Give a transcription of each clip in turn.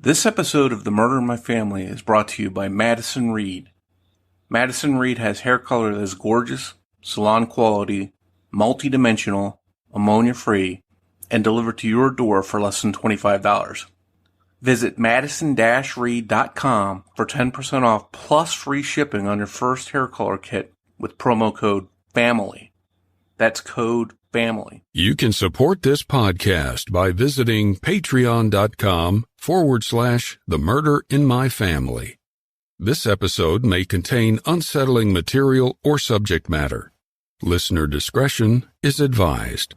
This episode of The Murder in My Family is brought to you by Madison Reed. Madison Reed has hair color that is gorgeous, salon quality, multi-dimensional, ammonia-free, and delivered to your door for less than $25. Visit madison-reed.com for 10% off plus free shipping on your first hair color kit with promo code FAMILY. That's code FAMILY. You can support this podcast by visiting patreon.com/The Murder in My Family. This episode may contain unsettling material or subject matter. Listener discretion is advised.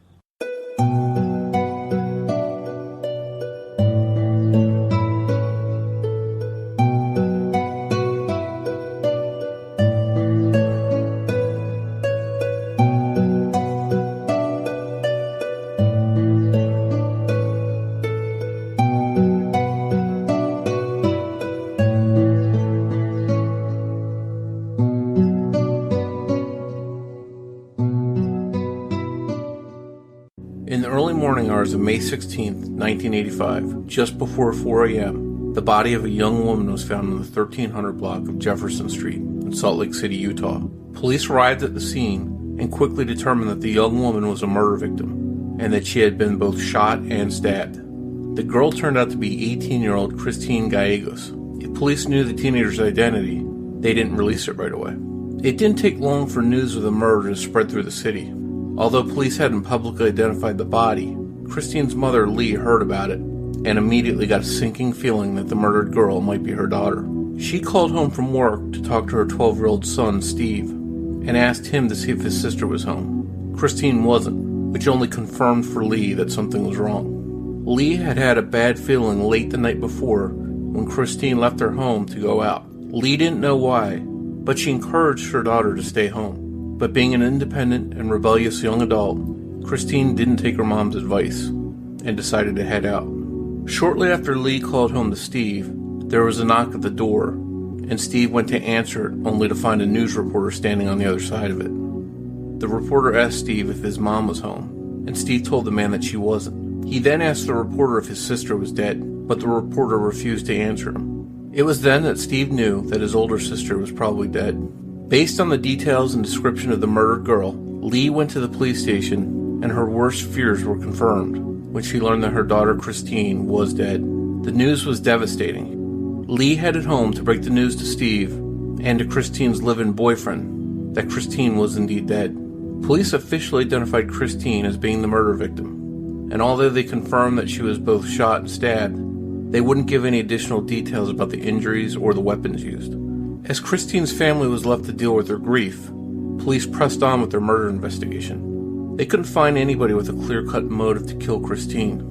In the early morning hours of May 16, 1985, just before 4 a.m., the body of a young woman was found in the 1300 block of Jefferson Street in Salt Lake City, Utah. Police arrived at the scene and quickly determined that the young woman was a murder victim and that she had been both shot and stabbed. The girl turned out to be 18-year-old Christine Gallegos. If police knew the teenager's identity, they didn't release it right away. It didn't take long for news of the murder to spread through the city. Although police hadn't publicly identified the body, Christine's mother, Lee, heard about it and immediately got a sinking feeling that the murdered girl might be her daughter. She called home from work to talk to her 12-year-old son, Steve, and asked him to see if his sister was home. Christine wasn't, which only confirmed for Lee that something was wrong. Lee had had a bad feeling late the night before when Christine left her home to go out. Lee didn't know why, but she encouraged her daughter to stay home. But being an independent and rebellious young adult, Christine didn't take her mom's advice and decided to head out. Shortly after Lee called home to Steve, there was a knock at the door, and Steve went to answer it only to find a news reporter standing on the other side of it. The reporter asked Steve if his mom was home, and Steve told the man that she wasn't. He then asked the reporter if his sister was dead, but the reporter refused to answer him. It was then that Steve knew that his older sister was probably dead. Based on the details and description of the murdered girl, Lee went to the police station, and her worst fears were confirmed when she learned that her daughter Christine was dead. The news was devastating. Lee headed home to break the news to Steve and to Christine's live-in boyfriend that Christine was indeed dead. Police officially identified Christine as being the murder victim, and although they confirmed that she was both shot and stabbed, they wouldn't give any additional details about the injuries or the weapons used. As Christine's family was left to deal with her grief, police pressed on with their murder investigation. They couldn't find anybody with a clear-cut motive to kill Christine.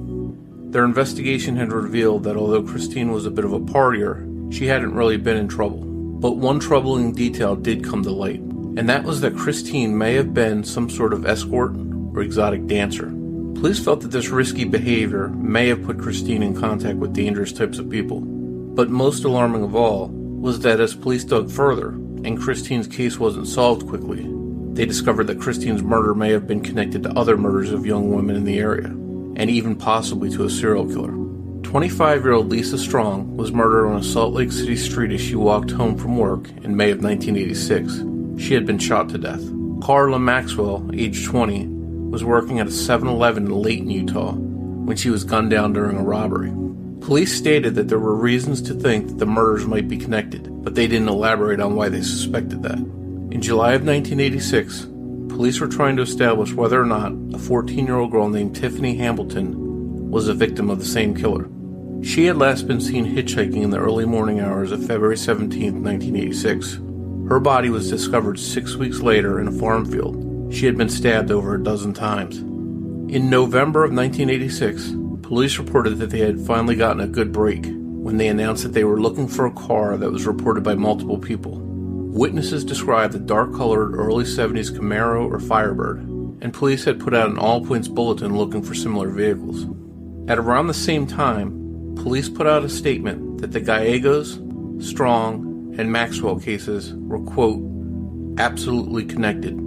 Their investigation had revealed that although Christine was a bit of a partier, she hadn't really been in trouble. But one troubling detail did come to light, and that was that Christine may have been some sort of escort or exotic dancer. Police felt that this risky behavior may have put Christine in contact with dangerous types of people. But most alarming of all was that as police dug further, and Christine's case wasn't solved quickly, they discovered that Christine's murder may have been connected to other murders of young women in the area, and even possibly to a serial killer. 25-year-old Lisa Strong was murdered on a Salt Lake City street as she walked home from work in May of 1986. She had been shot to death. Carla Maxwell, age 20, was working at a 7-Eleven in Layton, Utah, when she was gunned down during a robbery. Police stated that there were reasons to think that the murders might be connected, but they didn't elaborate on why they suspected that. In July of 1986, police were trying to establish whether or not a 14-year-old girl named Tiffany Hamilton was a victim of the same killer. She had last been seen hitchhiking in the early morning hours of February 17, 1986. Her body was discovered 6 weeks later in a farm field. She had been stabbed over a dozen times. In November of 1986, police reported that they had finally gotten a good break when they announced that they were looking for a car that was reported by multiple people. Witnesses described the dark-colored early 70s Camaro or Firebird, and police had put out an all-points bulletin looking for similar vehicles. At around the same time, police put out a statement that the Gallegos, Strong, and Maxwell cases were, quote, absolutely connected,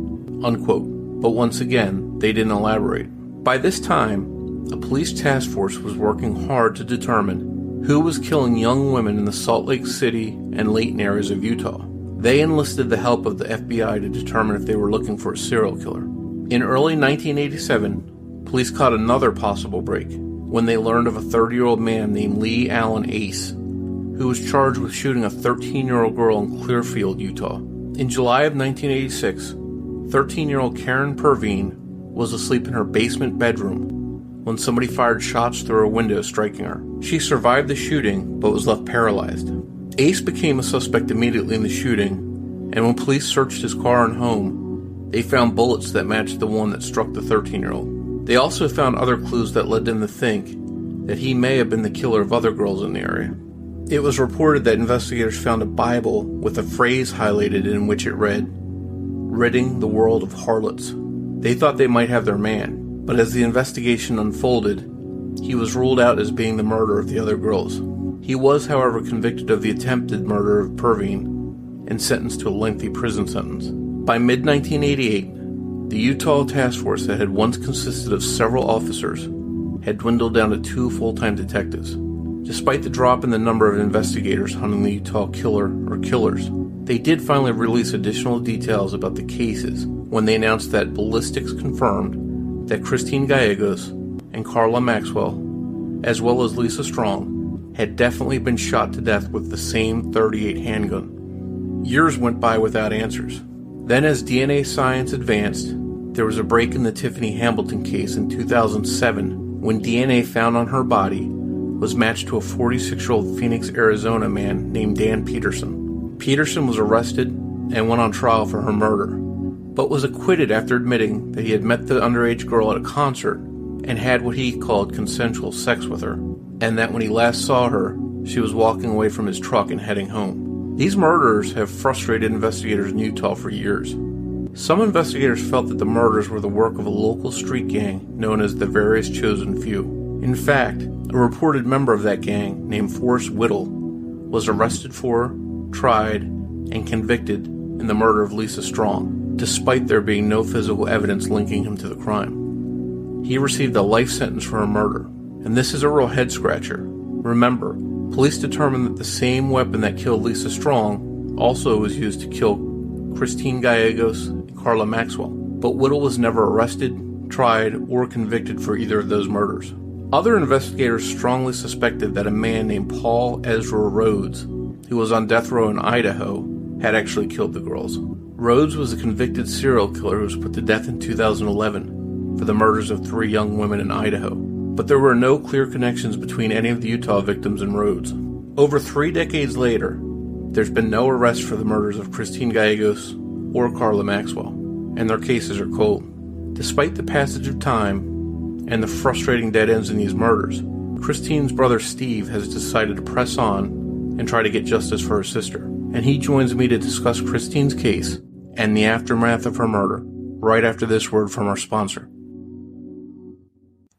unquote, but once again, they didn't elaborate. By this time, a police task force was working hard to determine who was killing young women in the Salt Lake City and Layton areas of Utah. They enlisted the help of the FBI to determine if they were looking for a serial killer. In early 1987, police caught another possible break when they learned of a 30-year-old man named Lee Allen Ace, who was charged with shooting a 13-year-old girl in Clearfield, Utah. In July of 1986, 13-year-old Karen Pervine was asleep in her basement bedroom when somebody fired shots through her window, striking her. She survived the shooting, but was left paralyzed. Ace became a suspect immediately in the shooting, and when police searched his car and home, they found bullets that matched the one that struck the 13-year-old. They also found other clues that led them to think that he may have been the killer of other girls in the area. It was reported that investigators found a Bible with a phrase highlighted in which it read, "Ridding the world of harlots." They thought they might have their man, but as the investigation unfolded, he was ruled out as being the murderer of the other girls. He was, however, convicted of the attempted murder of Pervine and sentenced to a lengthy prison sentence. By mid-1988, the Utah task force that had once consisted of several officers had dwindled down to 2 full-time detectives. Despite the drop in the number of investigators hunting the Utah killer or killers, they did finally release additional details about the cases when they announced that ballistics confirmed that Christine Gallegos and Carla Maxwell, as well as Lisa Strong, had definitely been shot to death with the same .38 handgun. Years went by without answers. Then as DNA science advanced, there was a break in the Tiffany Hamilton case in 2007 when DNA found on her body was matched to a 46-year-old Phoenix, Arizona man named Dan Peterson. Peterson was arrested and went on trial for her murder, but was acquitted after admitting that he had met the underage girl at a concert and had what he called consensual sex with her, and that when he last saw her, she was walking away from his truck and heading home. These murders have frustrated investigators in Utah for years. Some investigators felt that the murders were the work of a local street gang known as the Various Chosen Few. In fact, a reported member of that gang, named Forrest Whittle, was arrested for, tried, and convicted in the murder of Lisa Strong, despite there being no physical evidence linking him to the crime. He received a life sentence for her murder, and this is a real head-scratcher. Remember, police determined that the same weapon that killed Lisa Strong also was used to kill Christine Gallegos and Carla Maxwell, but Whittle was never arrested, tried, or convicted for either of those murders. Other investigators strongly suspected that a man named Paul Ezra Rhodes, who was on death row in Idaho, had actually killed the girls. Rhodes was a convicted serial killer who was put to death in 2011 for the murders of 3 young women in Idaho, but there were no clear connections between any of the Utah victims and Rhodes. Over 3 decades later, there's been no arrest for the murders of Christine Gallegos or Carla Maxwell, and their cases are cold. Despite the passage of time and the frustrating dead ends in these murders, Christine's brother Steve has decided to press on and try to get justice for her sister, and he joins me to discuss Christine's case and the aftermath of her murder right after this word from our sponsor.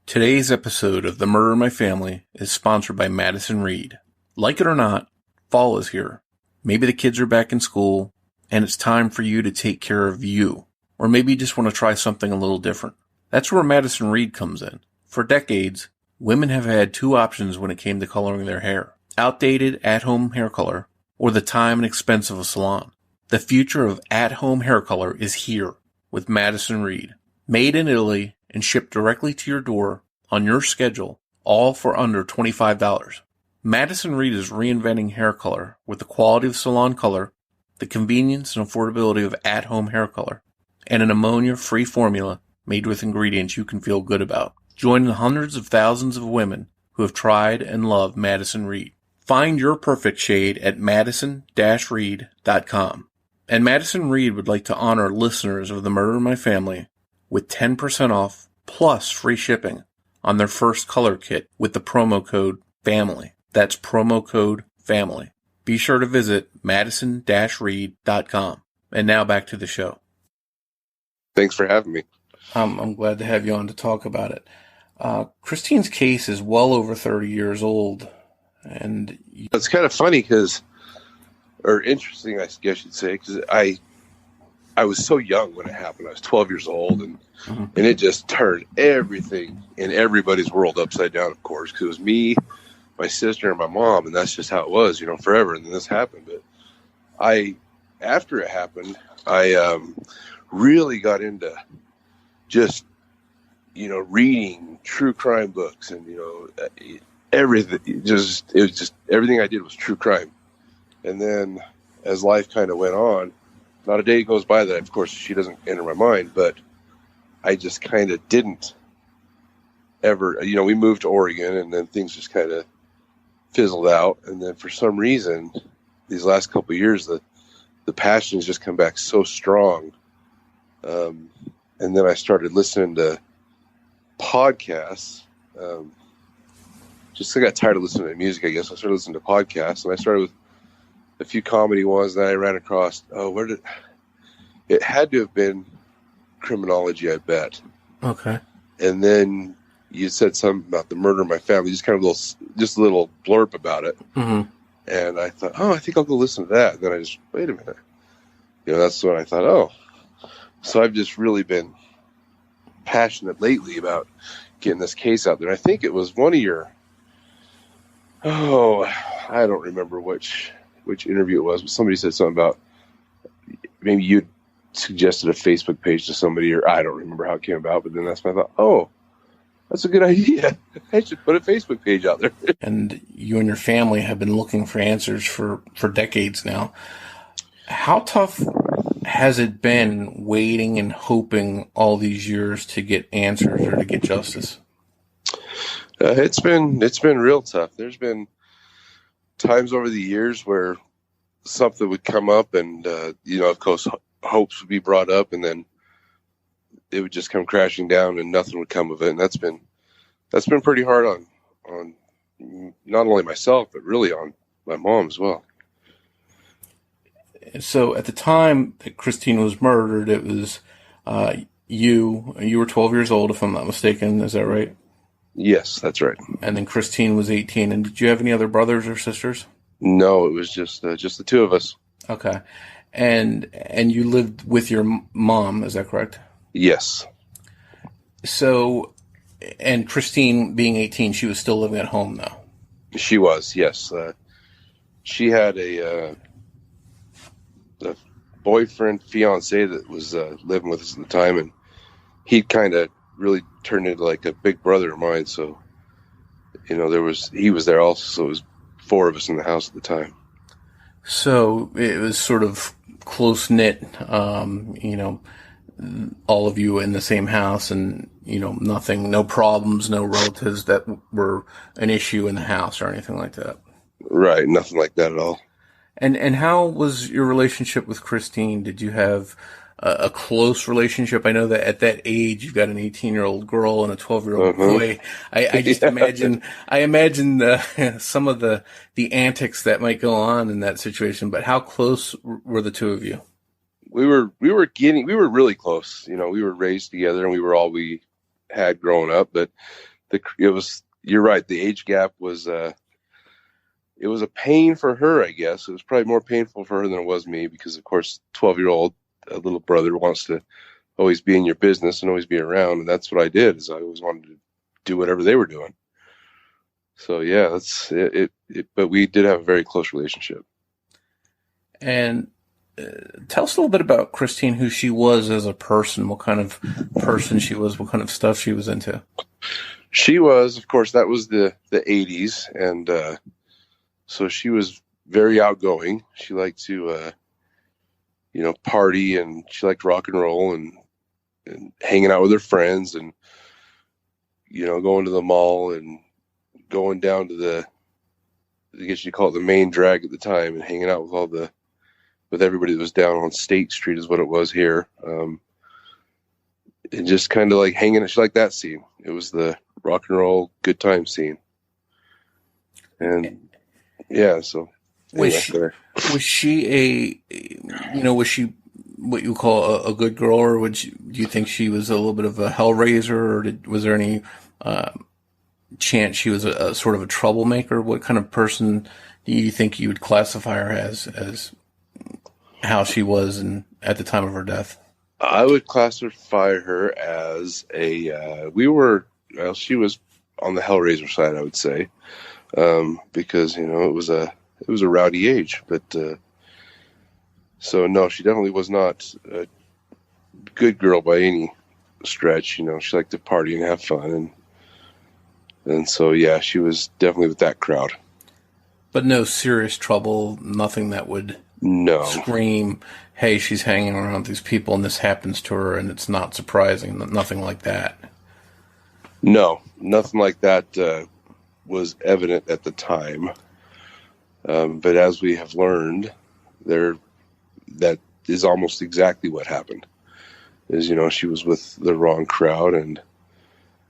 Today's episode of The Murder in My Family is sponsored by Madison Reed. Like it or not, fall is here. Maybe the kids are back in school, and it's time for you to take care of you. Or maybe you just want to try something a little different. That's where Madison Reed comes in. For decades, women have had 2 options when it came to coloring their hair. Outdated at-home hair color, or the time and expense of a salon. The future of at-home hair color is here with Madison Reed. Made in Italy and shipped directly to your door on your schedule, all for under $25. Madison Reed is reinventing hair color with the quality of salon color, the convenience and affordability of at-home hair color, and an ammonia-free formula made with ingredients you can feel good about. Join the hundreds of thousands of women who have tried and love Madison Reed. Find your perfect shade at madison-reed.com. And Madison Reed would like to honor listeners of The Murder in My Family with 10% off plus free shipping on their first color kit with the promo code FAMILY. That's promo code FAMILY. Be sure to visit madison-reed.com. And now back to the show. Thanks for having me. I'm glad to have you on to talk about it. Christine's case is well over 30 years old. And it's kind of funny or interesting, I guess you'd say, because I was so young when it happened. I was 12 years old, and it just turned everything in everybody's world upside down, of course, because it was me, my sister and my mom, and that's just how it was, forever. And then this happened. But after it happened, I really got into just, reading true crime books and, everything. It was just everything I did was true crime. And then as life kind of went on, not a day goes by that, of course, she doesn't enter my mind, but I just kind of didn't ever, we moved to Oregon, and then things just kind of fizzled out. And then for some reason, these last couple of years, the passion has just come back so strong. And then I started listening to podcasts. I got tired of listening to music, I guess. I started listening to podcasts, and I started with a few comedy ones that I ran across. It had to have been criminology, I bet. Okay. And then you said something about the murder of my family, just kind of a little blurb about it. Mm-hmm. And I thought, I think I'll go listen to that. And then I just, wait a minute. That's when I thought, So I've just really been passionate lately about getting this case out there. I think it was one of your, I don't remember which interview it was, but somebody said something about maybe you'd suggested a Facebook page to somebody, or I don't remember how it came about, but then that's when I thought, that's a good idea. I should put a Facebook page out there. And you and your family have been looking for answers for decades now. How tough has it been waiting and hoping all these years to get answers or to get justice? It's been real tough. There's been times over the years where something would come up, and of course, hopes would be brought up, and then it would just come crashing down, and nothing would come of it. And that's been pretty hard on not only myself, but really on my mom as well. So at the time that Christine was murdered, it was you were 12 years old, if I'm not mistaken. Is that right? Yes, that's right. And then Christine was 18. And did you have any other brothers or sisters? No, it was just the two of us. Okay. And you lived with your mom, is that correct? Yes. So, and Christine being 18, she was still living at home though? She was, yes. She had a boyfriend, fiance that was living with us at the time, and he kind of really turned into like a big brother of mine. So, he was there also. So it was four of us in the house at the time. So it was sort of close knit, all of you in the same house, and, nothing, no problems, no relatives that were an issue in the house or anything like that. Right. Nothing like that at all. And how was your relationship with Christine? Did you have a close relationship? I know that at that age, you've got an 18-year-old girl and a 12-year-old boy. I just imagine some of the antics that might go on in that situation. But how close were the two of you? We were really close. We were raised together, and we were all we had growing up. But you're right. The age gap was, it was a pain for her, I guess. It was probably more painful for her than it was me, because of course, 12-year-old, a little brother wants to always be in your business and always be around. And that's what I did, is I always wanted to do whatever they were doing. So yeah, that's it. But we did have a very close relationship. And tell us a little bit about Christine, who she was as a person, what kind of person she was, what kind of stuff she was into. She was, of course, that was the 80s. And so she was very outgoing. She liked to, party, and she liked rock and roll and hanging out with her friends, and, going to the mall and going down to I guess you call it the main drag at the time, and hanging out with everybody that was down on State Street is what it was here. And just kind of like hanging, she liked that scene. It was the rock and roll good time scene. And yeah, so. Was she what you call a good girl, or do you think she was a little bit of a hellraiser, or was there any chance she was a sort of a troublemaker? What kind of person do you think you would classify her as how she was at the time of her death? I would classify her as she was on the hellraiser side, I would say. because it was a rowdy age. But so no, she definitely was not a good girl by any stretch. She liked to party and have fun, and so yeah, she was definitely with that crowd. But no serious trouble, nothing that would scream, hey, she's hanging around with these people and this happens to her and it's not surprising, nothing like that. No, nothing like that was evident at the time. But as we have learned, that is almost exactly what happened. Is she was with the wrong crowd, and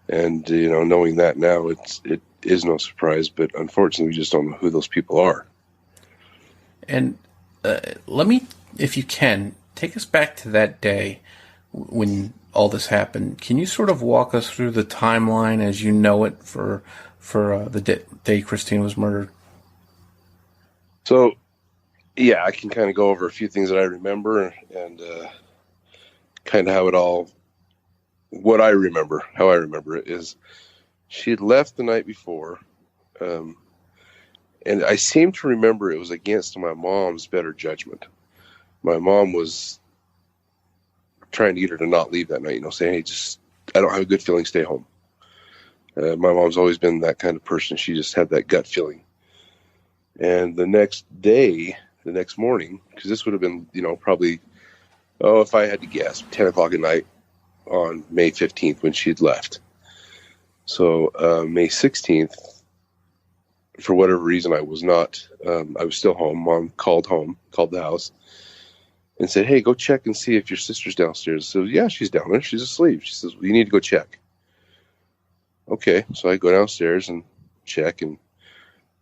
knowing that now, it is no surprise. But unfortunately, we just don't know who those people are. And let me, if you can, take us back to that day when all this happened. Can you sort of walk us through the timeline as you know it for the day Christine was murdered? So, yeah, I can kind of go over a few things that I remember and kind of what I remember, how I remember it is she had left the night before. And I seem to remember it was against my mom's better judgment. My mom was trying to get her to not leave that night, saying, hey, I don't have a good feeling, stay home. My mom's always been that kind of person. She just had that gut feeling. And the next morning, because this would have been, probably, if I had to guess, 10 o'clock at night on May 15th when she had left. So May 16th, for whatever reason, I was not, I was still home. Mom called the house, and said, hey, go check and see if your sister's downstairs. So, yeah, she's down there. She's asleep. She says, well, you need to go check. Okay, so I go downstairs and check and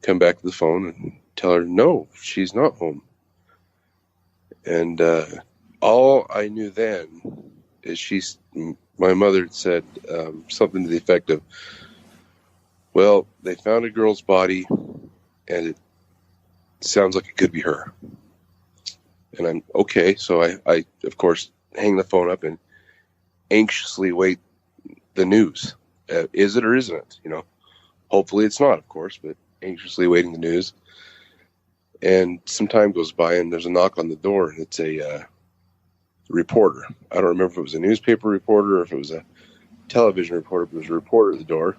come back to the phone and tell her, no, she's not home. And all I knew then is my mother said something to the effect of, well, they found a girl's body and it sounds like it could be her. And I'm okay. So I of course, hang the phone up and anxiously wait the news. Is it or isn't it? Hopefully it's not, of course, but anxiously waiting the news. And some time goes by and there's a knock on the door and it's a reporter. I don't remember if it was a newspaper reporter or if it was a television reporter, but it was a reporter at the door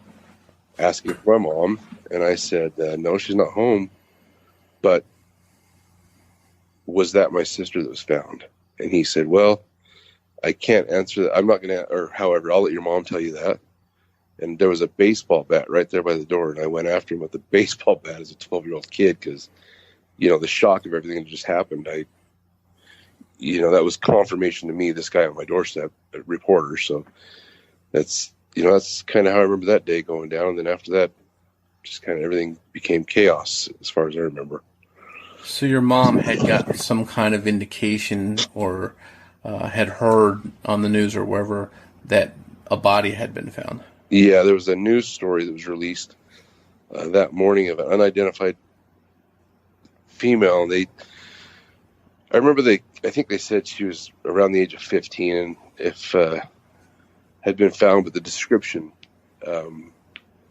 asking for my mom. And I said, no, she's not home. But was that my sister that was found? And he said, well, I can't answer that. I'm not going to, or however, I'll let your mom tell you that. And there was a baseball bat right there by the door. And I went after him with the baseball bat as a 12-year-old kid because, the shock of everything that just happened. That was confirmation to me, this guy on my doorstep, a reporter. So that's kind of how I remember that day going down. And then after that, just kind of everything became chaos as far as I remember. So your mom had gotten some kind of indication or had heard on the news or wherever that a body had been found. Yeah, there was a news story that was released that morning of an unidentified female. I think they said she was around the age of 15, and if had been found, but the description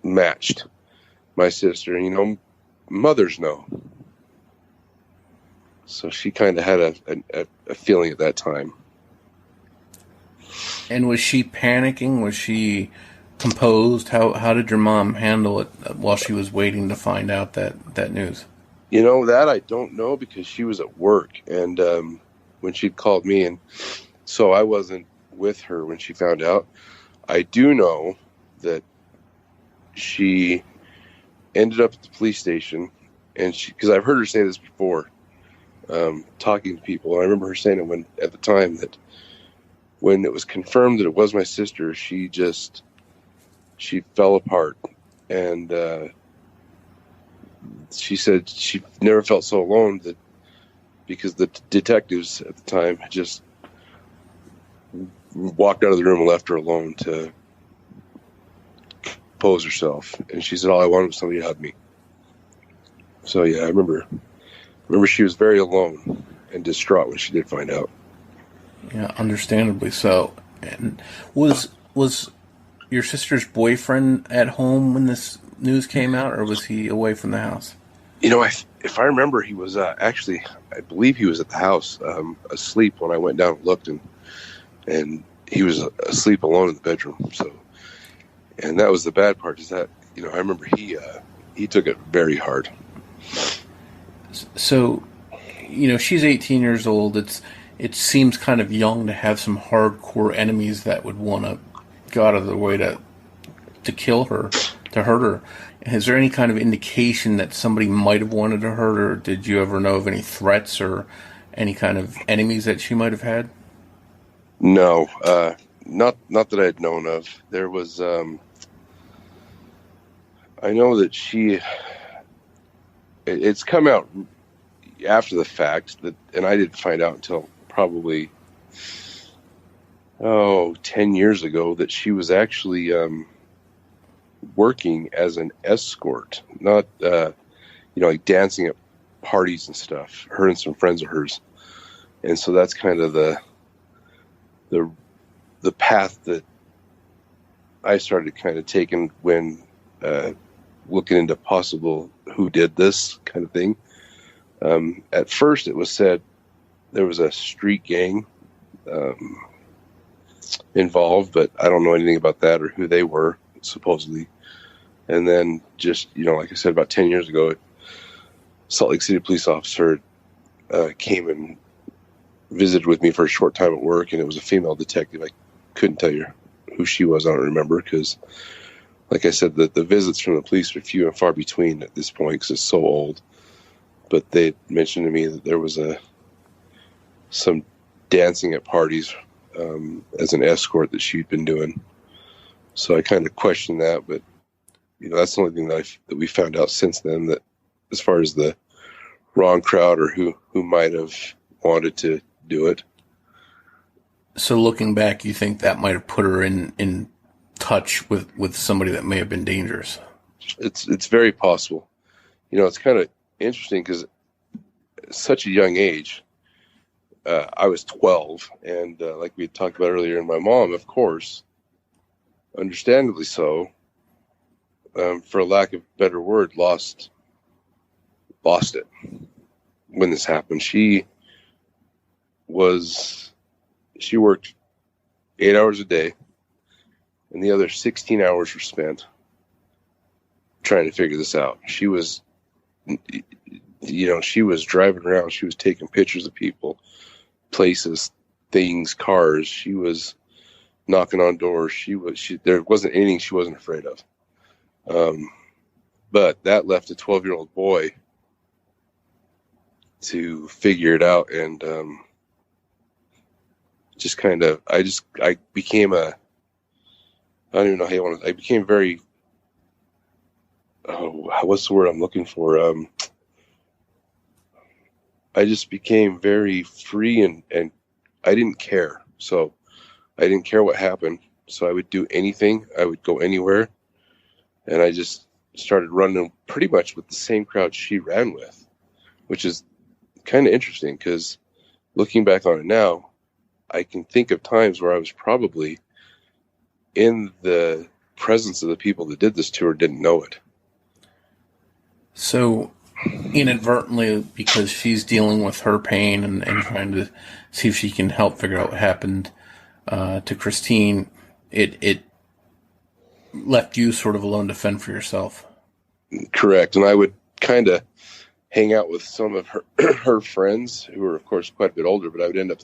matched my sister. And mothers know. So she kind of had a feeling at that time. And was she panicking? Was she composed? How did your mom handle it while she was waiting to find out that news? That I don't know because she was at work and when she'd called me, and so I wasn't with her when she found out. I do know that she ended up at the police station, and because I've heard her say this before, talking to people. I remember her saying it at the time that when it was confirmed that it was my sister, she fell apart, and she said she never felt so alone because the detectives at the time had just walked out of the room and left her alone to compose herself. And she said, all I wanted was somebody to hug me. So yeah, I remember she was very alone and distraught when she did find out. Yeah, understandably so. And was your sister's boyfriend at home when news came out, or was he away from the house? If I remember, he was actually, I believe he was at the house, asleep when I went down and looked, and he was asleep alone in the bedroom. So, and that was the bad part, is that, I remember he took it very hard. So, she's 18 years old. It seems kind of young to have some hardcore enemies that would want to go out of their way to kill her, to hurt her. Is there any kind of indication that somebody might have wanted to hurt her? Did you ever know of any threats or any kind of enemies that she might have had? No, not that I had known of. There was, I know that it's come out after the fact, and I didn't find out until probably 10 years ago, that she was actually working as an escort, not like dancing at parties and stuff, her and some friends of hers. And so that's kind of the path that I started kind of taking when looking into possible who did this kind of thing. At first it was said there was a street gang involved, but I don't know anything about that or who they were, supposedly. And then just, like I said, about 10 years ago, Salt Lake City police officer came and visited with me for a short time at work, and it was a female detective. I couldn't tell you who she was. I don't remember, because, like I said, the visits from the police are few and far between at this point because it's so old. But they mentioned to me that there was some dancing at parties as an escort that she'd been doing. So I kind of questioned that, but that's the only thing that we found out since then, that as far as the wrong crowd or who might have wanted to do it. So looking back, you think that might have put her in touch with somebody that may have been dangerous? It's very possible. It's kind of interesting because at such a young age, I was 12, and like we had talked about earlier, and my mom, of course, understandably so, for a lack of a better word, lost it when this happened. She worked 8 hours a day, and the other 16 hours were spent trying to figure this out. She was, she was driving around. She was taking pictures of people, places, things, cars. She was knocking on doors. There wasn't anything she wasn't afraid of. But that left a 12-year-old boy to figure it out, and just kind of, I became I don't even know how you want to, I became very, what's the word I'm looking for? I just became very free, and I didn't care. So I didn't care what happened. So I would do anything. I would go anywhere. And I just started running pretty much with the same crowd she ran with, which is kind of interesting because looking back on it now, I can think of times where I was probably in the presence of the people that did this to her, didn't know it. So inadvertently, because she's dealing with her pain and trying to see if she can help figure out what happened to Christine, it left you sort of alone to fend for yourself. Correct. And I would kind of hang out with some of her friends who were, of course, quite a bit older, but I would end up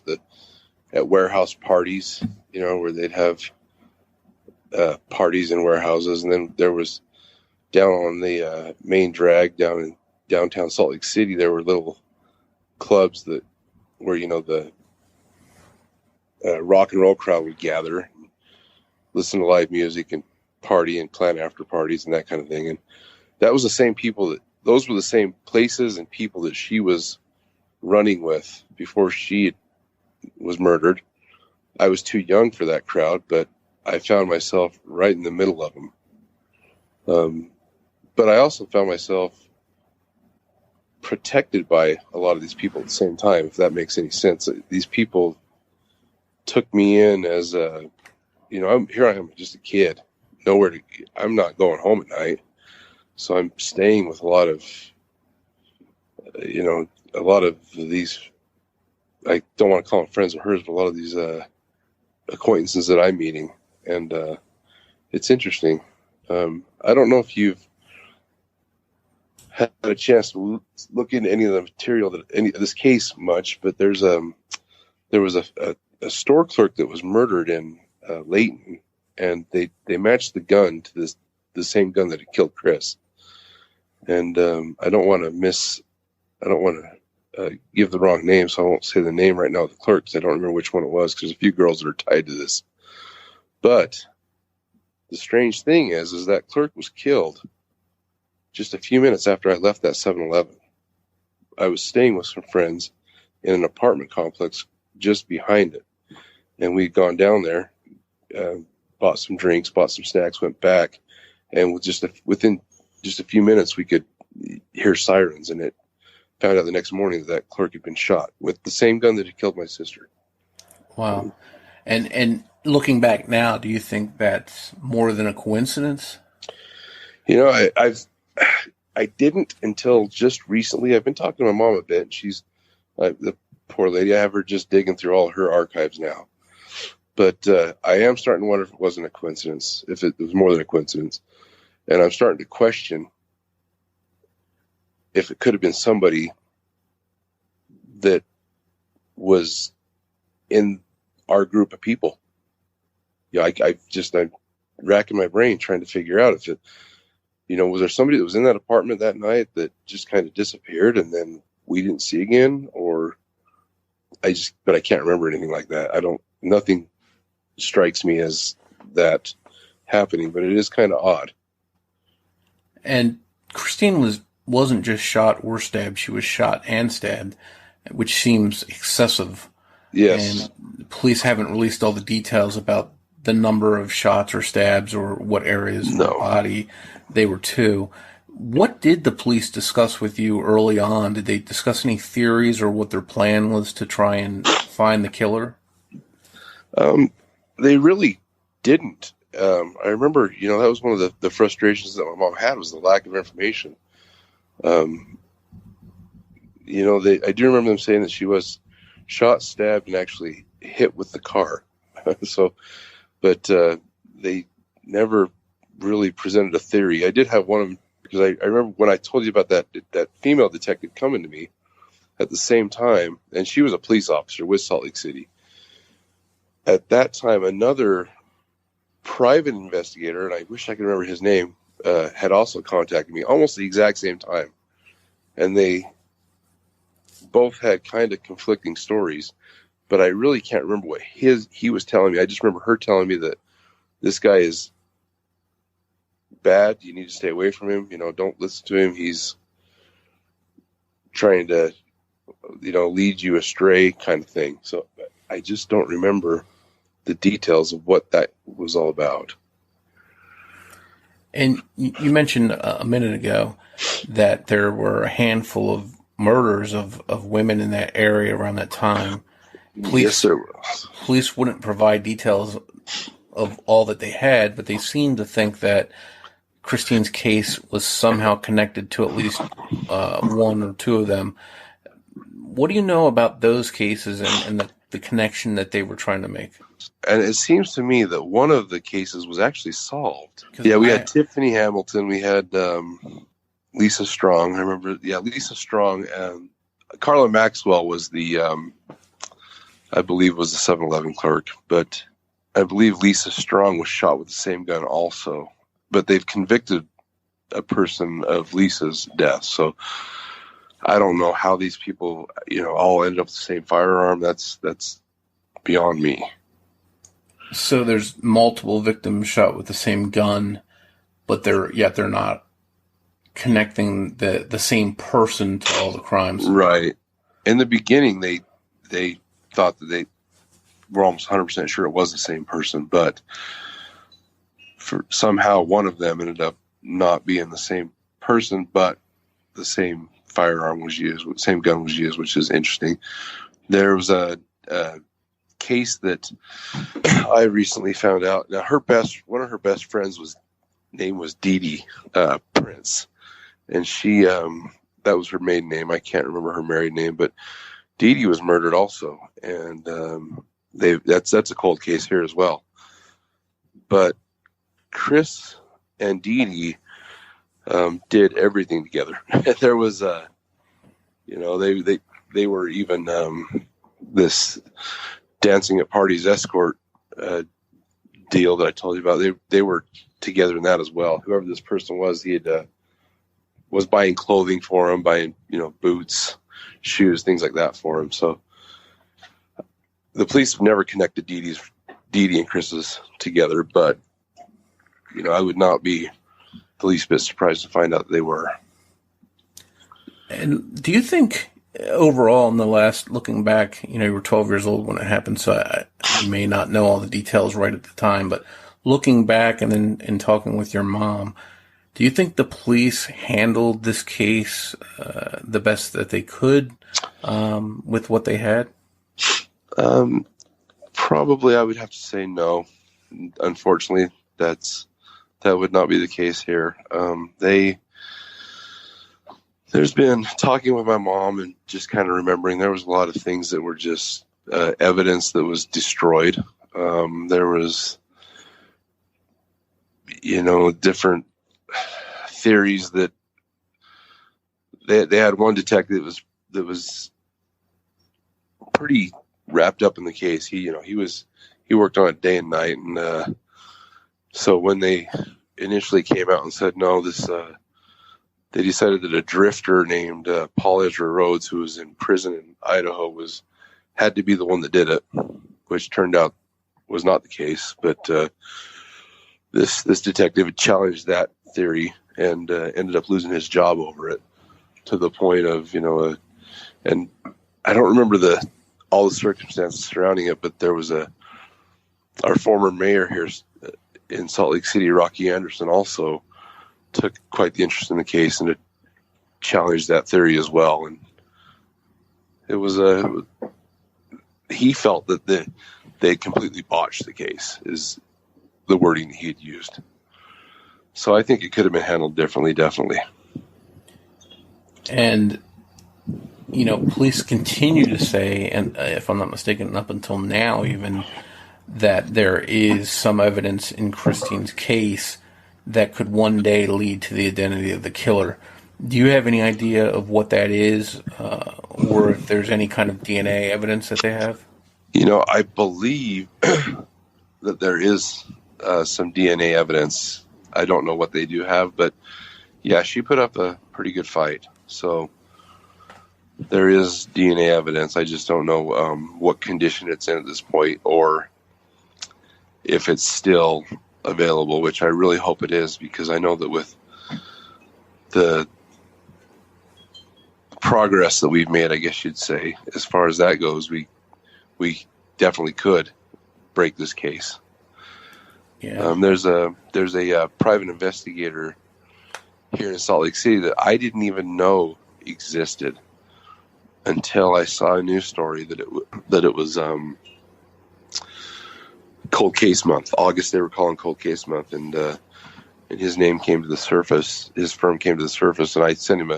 at warehouse parties, where they'd have parties in warehouses. And then there was down on the main drag down in downtown Salt Lake City, there were little clubs where the rock and roll crowd would gather, and listen to live music and party and plan after parties and that kind of thing. And that was the same people those were the same places and people that she was running with before she was murdered. I was too young for that crowd, but I found myself right in the middle of them. But I also found myself protected by a lot of these people at the same time, if that makes any sense. These people took me in as here I am, just a kid, I'm not going home at night. So I'm staying with a lot of these, I don't want to call them friends of hers, but a lot of these acquaintances that I'm meeting. And it's interesting. I don't know if you've had a chance to look into any of the material any of this case much, but there was a store clerk that was murdered in Layton, and they matched the gun to the same gun that had killed Chris. And I don't want to give the wrong name, so I won't say the name right now of the clerk, because I don't remember which one it was, because there's a few girls that are tied to this. But the strange thing is that clerk was killed just a few minutes after I left that 7-Eleven. I was staying with some friends in an apartment complex just behind it. And we'd gone down there, bought some drinks, bought some snacks, went back. And within just a few minutes, we could hear sirens. And it found out the next morning that clerk had been shot with the same gun that had killed my sister. Wow. And looking back now, do you think that's more than a coincidence? I didn't until just recently. I've been talking to my mom a bit, and she's the poor lady. I have her just digging through all her archives now. But I am starting to wonder if it wasn't a coincidence, if it was more than a coincidence. And I'm starting to question if it could have been somebody that was in our group of people. Yeah, I'm racking my brain trying to figure out if it, was there somebody that was in that apartment that night that just kind of disappeared and then we didn't see again? Or but I can't remember anything like that. Nothing strikes me as that happening, but it is kind of odd. And Christine wasn't just shot or stabbed, she was shot and stabbed, which seems excessive. Yes. And police haven't released all the details about the number of shots or stabs or what areas of the body they were to. What did the police discuss with you early on? Did they discuss any theories or what their plan was to try and find the killer? They really didn't. I remember, that was one of the frustrations that my mom had, was the lack of information. I do remember them saying that she was shot, stabbed, and actually hit with the car. But they never really presented a theory. I did have one of them, because I remember when I told you about that female detective coming to me at the same time, and she was a police officer with Salt Lake City. At that time, another private investigator, and I wish I could remember his name, had also contacted me almost the exact same time. And they both had kind of conflicting stories, but I really can't remember what he was telling me. I just remember her telling me that this guy is bad. You need to stay away from him. Don't listen to him. He's trying to, lead you astray, kind of thing. So I just don't remember the details of what that was all about. And you mentioned a minute ago that there were a handful of murders of women in that area around that time. Yes, there was. Police wouldn't provide details of all that they had, but they seemed to think that Christine's case was somehow connected to at least one or two of them. What do you know about those cases and the connection that they were trying to make? And it seems to me that one of the cases was actually solved. Yeah, we had Tiffany Hamilton. We had Lisa Strong. I remember, Lisa Strong. And Carla Maxwell was I believe was the 7-Eleven clerk. But I believe Lisa Strong was shot with the same gun also. But they've convicted a person of Lisa's death. So I don't know how these people, all ended up with the same firearm. That's beyond me. So there's multiple victims shot with the same gun, but they're not connecting the same person to all the crimes. Right. In the beginning, they thought that they were almost 100% sure it was the same person, but somehow one of them ended up not being the same person, but the same firearm was used, the same gun was used, which is interesting. There was a case that I recently found out. Now, one of her best friends was name was Dee Dee Prince, and she that was her maiden name. I can't remember her married name, but Dee Dee was murdered also, and that's a cold case here as well. But Chris and Dee Dee did everything together. There was they were even this dancing at parties escort deal that I told you about. They were together in that as well. Whoever this person was, he had was buying clothing for him, buying boots, shoes, things like that for him. So the police have never connected Dee Dee and Chris's together, but I would not be the least bit surprised to find out that they were. And do you think overall in the last, looking back, you were 12 years old when it happened, so you may not know all the details right at the time, but looking back and then in talking with your mom, do you think the police handled this case the best that they could with what they had? Probably I would have to say no. Unfortunately, that would not be the case here. There's been talking with my mom and just kind of remembering there was a lot of things that were just evidence that was destroyed. There was, different theories that they had one detective that was pretty wrapped up in the case. He worked on it day and night, and so when they initially came out and said no, they decided that a drifter named Paul Ezra Rhodes, who was in prison in Idaho, had to be the one that did it, which turned out was not the case. But this detective had challenged that theory and ended up losing his job over it, to the point of and I don't remember all the circumstances surrounding it, but there was our former mayor here in Salt Lake City, Rocky Anderson, also took quite the interest in the case and it challenged that theory as well. And it was he felt that they completely botched the case, is the wording he had used. So I think it could have been handled differently, definitely. And police continue to say, and if I'm not mistaken, up until now even, that there is some evidence in Christine's case that could one day lead to the identity of the killer. Do you have any idea of what that is, or if there's any kind of DNA evidence that they have? I believe that there is some DNA evidence. I don't know what they do have, but yeah, she put up a pretty good fight. So there is DNA evidence. I just don't know what condition it's in at this point, or if it's still available, which I really hope it is, because I know that with the progress that we've made, I guess you'd say, as far as that goes, we definitely could break this case. Yeah. There's a private investigator here in Salt Lake City that I didn't even know existed until I saw a news story that it was Cold Case Month. August, they were calling Cold Case Month, and his name came to the surface. His firm came to the surface, and I sent him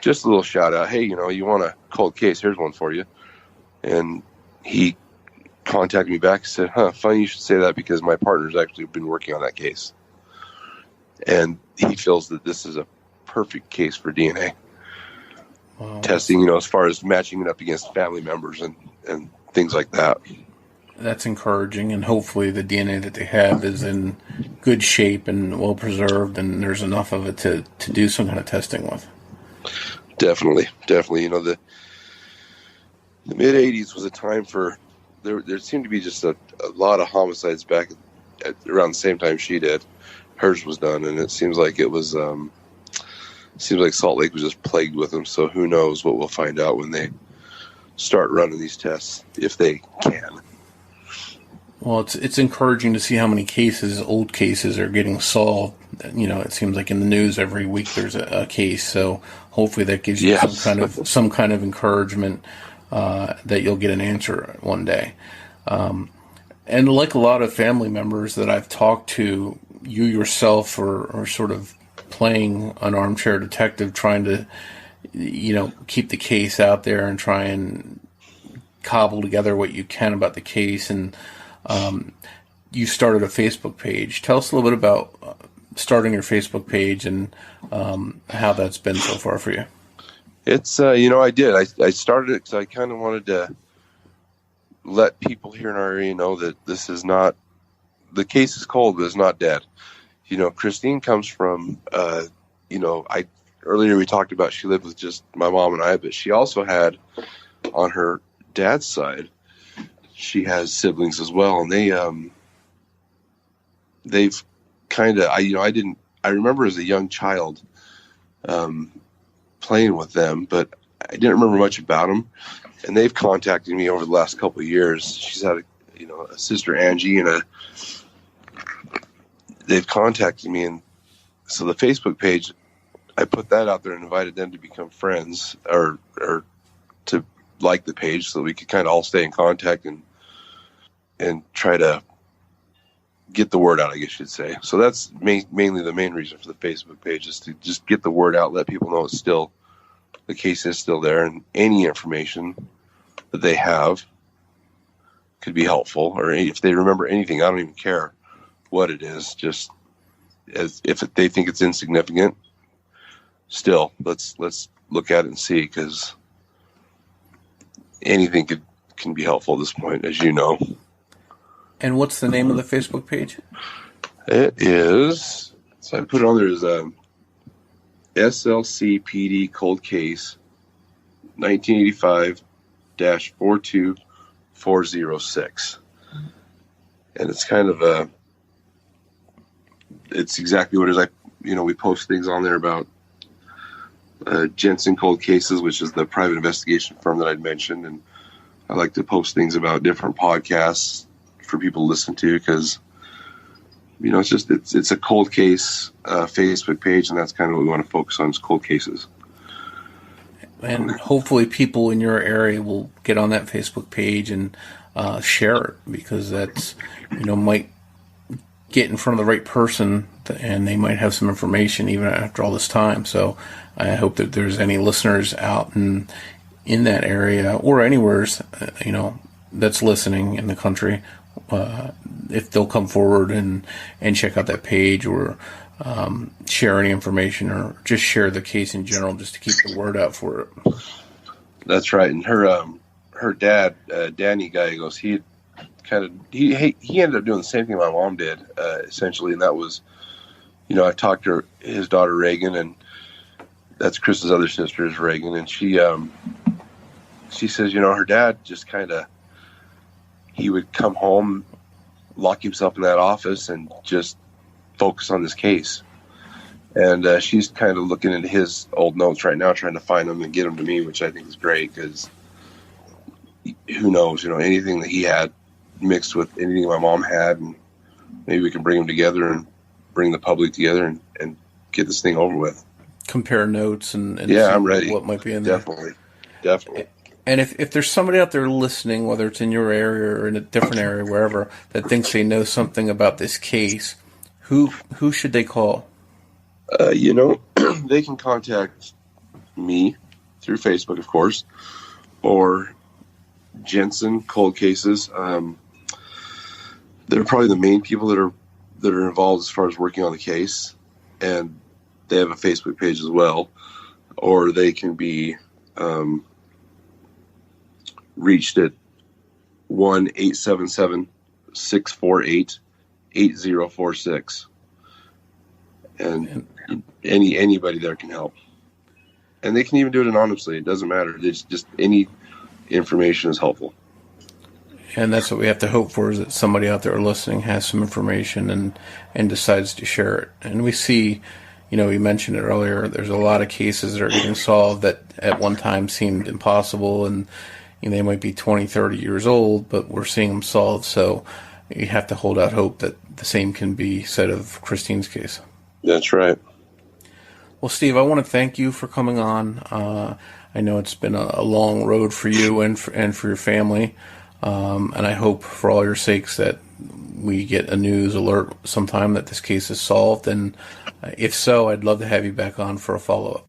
just a little shout out. Hey, you want a cold case? Here's one for you. And he contacted me back and said, funny you should say that, because my partner's actually been working on that case. And he feels that this is a perfect case for DNA testing, as far as matching it up against family members and things like that. That's encouraging, and hopefully the DNA that they have is in good shape and well preserved, and there's enough of it to do some kind of testing with. Definitely. The mid 80s was a time for there seemed to be just a lot of homicides back at around the same time she did. Hers was done, and it seems like it was seems like Salt Lake was just plagued with them. So who knows what we'll find out when they start running these tests, if they can. Well, it's encouraging to see how many old cases are getting solved. It seems like in the news every week there's a case. So hopefully that gives you some kind of encouragement that you'll get an answer one day. And like a lot of family members that I've talked to, you yourself are sort of playing an armchair detective, trying to, keep the case out there and try and cobble together what you can about the case. And you started a Facebook page. Tell us a little bit about starting your Facebook page and how that's been so far for you. It's, I did. I started it because I kind of wanted to let people here in our area know that this is not, the case is cold, but it's not dead. Christine comes from, earlier we talked about she lived with just my mom and I, but she also had, on her dad's side, she has siblings as well. And they've kind of, I remember as a young child playing with them, but I didn't remember much about them. And they've contacted me over the last couple of years. She's had a sister Angie and they've contacted me. And so the Facebook page, I put that out there and invited them to become friends or to like the page so we could kind of all stay in contact and try to get the word out, I guess you'd say. So that's mainly the main reason for the Facebook page, is to just get the word out, let people know it's still, the case is still there, and any information that they have could be helpful, or if they remember anything, I don't even care what it is, just as if they think it's insignificant, still let's look at it and see, because anything can be helpful at this point, as you know. And what's the name of the Facebook page? It is, so I put it on there as SLCPD Cold Case 1985-42406. And it's kind of it's exactly what it is. We post things on there about Jensen Cold Cases, which is the private investigation firm that I'd mentioned. And I like to post things about different podcasts for people to listen to, because it's a cold case Facebook page, and that's kind of what we want to focus on, is cold cases. And hopefully people in your area will get on that Facebook page and share it, because that's might get in front of the right person, and they might have some information even after all this time. So I hope that there's any listeners out in that area or anywhere that's listening in the country, if they'll come forward and check out that page, or share any information, or just share the case in general, just to keep the word out for it. That's right. And her dad, Danny Gallegos, he ended up doing the same thing my mom did, essentially, and that was, I talked to his daughter Reagan, and that's Chris's other sister is Reagan, and she says, her dad just kind of, he would come home, lock himself in that office, and just focus on this case. And she's kind of looking into his old notes right now, trying to find them and get them to me, which I think is great, because who knows, anything that he had mixed with anything my mom had, and maybe we can bring them together and bring the public together and get this thing over with. Compare notes and yeah, I'm ready. What might be in there. Definitely. And if there's somebody out there listening, whether it's in your area or in a different area, wherever, that thinks they know something about this case, who should they call? They can contact me through Facebook, of course, or Jensen Cold Cases. They're probably the main people that are involved as far as working on the case, and they have a Facebook page as well. Or they can be reached at 1-877-648-8046, and anybody there can help. And they can even do it anonymously. It doesn't matter. It's just any information is helpful. And that's what we have to hope for, is that somebody out there listening has some information and decides to share it. And we see, we mentioned it earlier, there's a lot of cases that are getting solved that at one time seemed impossible, and they might be 20, 30 years old, but we're seeing them solved. So you have to hold out hope that the same can be said of Christine's case. That's right. Well, Steve, I want to thank you for coming on. I know it's been a long road for you and for your family. And I hope for all your sakes that we get a news alert sometime that this case is solved. And if so, I'd love to have you back on for a follow-up.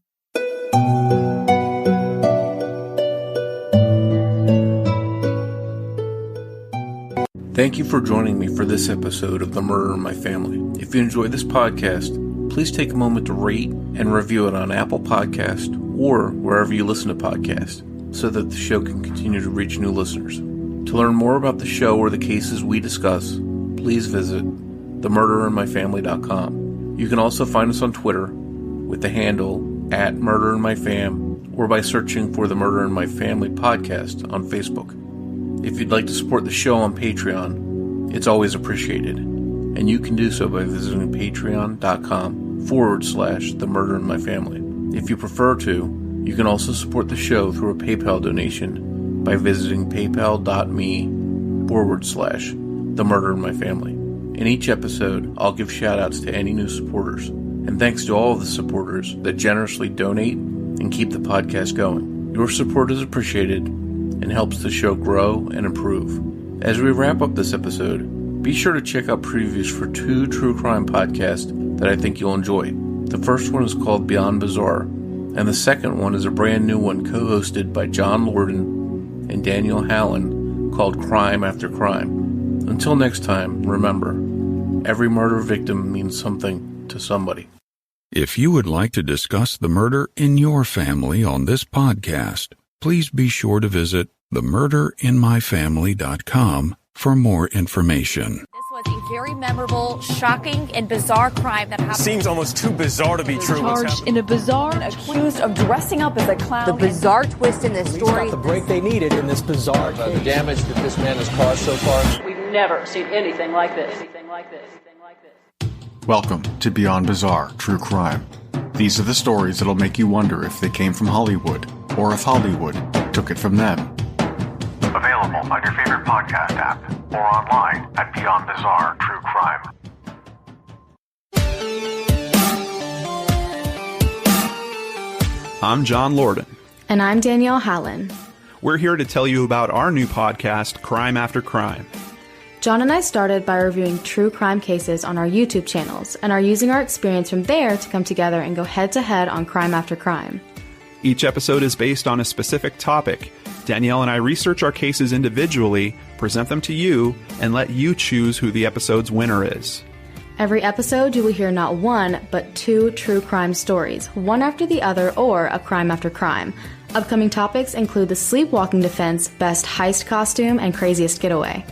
Thank you for joining me for this episode of The Murder in My Family. If you enjoyed this podcast, please take a moment to rate and review it on Apple Podcast or wherever you listen to podcasts so that the show can continue to reach new listeners. To learn more about the show or the cases we discuss, please visit themurderinmyfamily.com. You can also find us on Twitter with the handle @murderinmyfam or by searching for the Murder in My Family podcast on Facebook. If you'd like to support the show on Patreon, it's always appreciated, and you can do so by visiting patreon.com/themurderinmyfamily. If you prefer to, you can also support the show through a PayPal donation by visiting paypal.me/themurderinmyfamily. In each episode, I'll give shout-outs to any new supporters, and thanks to all of the supporters that generously donate and keep the podcast going. Your support is appreciated and helps the show grow and improve. As we wrap up this episode, be sure to check out previews for 2 true crime podcasts that I think you'll enjoy. The first one is called Beyond Bizarre, and the second one is a brand new one co-hosted by John Lorden and Daniel Hallen called Crime After Crime. Until next time, remember, every murder victim means something to somebody. If you would like to discuss the murder in your family on this podcast, please be sure to visit themurderinmyfamily.com for more information. This was a very memorable, shocking, and bizarre crime that happened. Seems almost too bizarre to be true. Charged in a bizarre, accused of dressing up as a clown. The bizarre twist in this story. Got the break they needed in this bizarre case. The damage that this man has caused so far. We've never seen anything like this. Welcome to Beyond Bizarre True Crime. These are the stories that'll make you wonder if they came from Hollywood or if Hollywood took it from them. Available on your favorite podcast app or online at Beyond Bizarre True Crime. I'm John Lorden. And I'm Danielle Hallen. We're here to tell you about our new podcast, Crime After Crime. John and I started by reviewing true crime cases on our YouTube channels and are using our experience from there to come together and go head-to-head on Crime After Crime. Each episode is based on a specific topic. Danielle and I research our cases individually, present them to you, and let you choose who the episode's winner is. Every episode, you will hear not one, but 2 true crime stories, one after the other, or a crime after crime. Upcoming topics include the sleepwalking defense, best heist costume, and craziest getaway.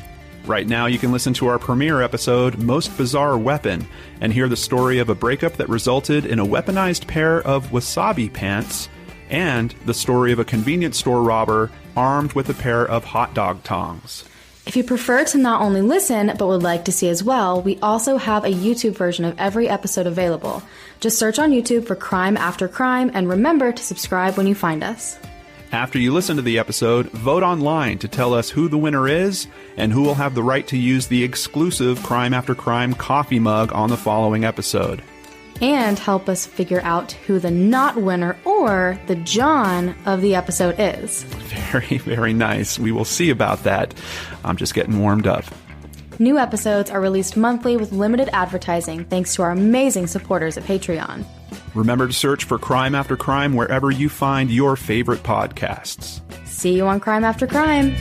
Right now, you can listen to our premiere episode, Most Bizarre Weapon, and hear the story of a breakup that resulted in a weaponized pair of wasabi pants, and the story of a convenience store robber armed with a pair of hot dog tongs. If you prefer to not only listen, but would like to see as well, we also have a YouTube version of every episode available. Just search on YouTube for Crime After Crime, and remember to subscribe when you find us. After you listen to the episode, vote online to tell us who the winner is and who will have the right to use the exclusive Crime After Crime coffee mug on the following episode. And help us figure out who the not winner or the John of the episode is. Very, very nice. We will see about that. I'm just getting warmed up. New episodes are released monthly with limited advertising thanks to our amazing supporters at Patreon. Remember to search for Crime After Crime wherever you find your favorite podcasts. See you on Crime After Crime.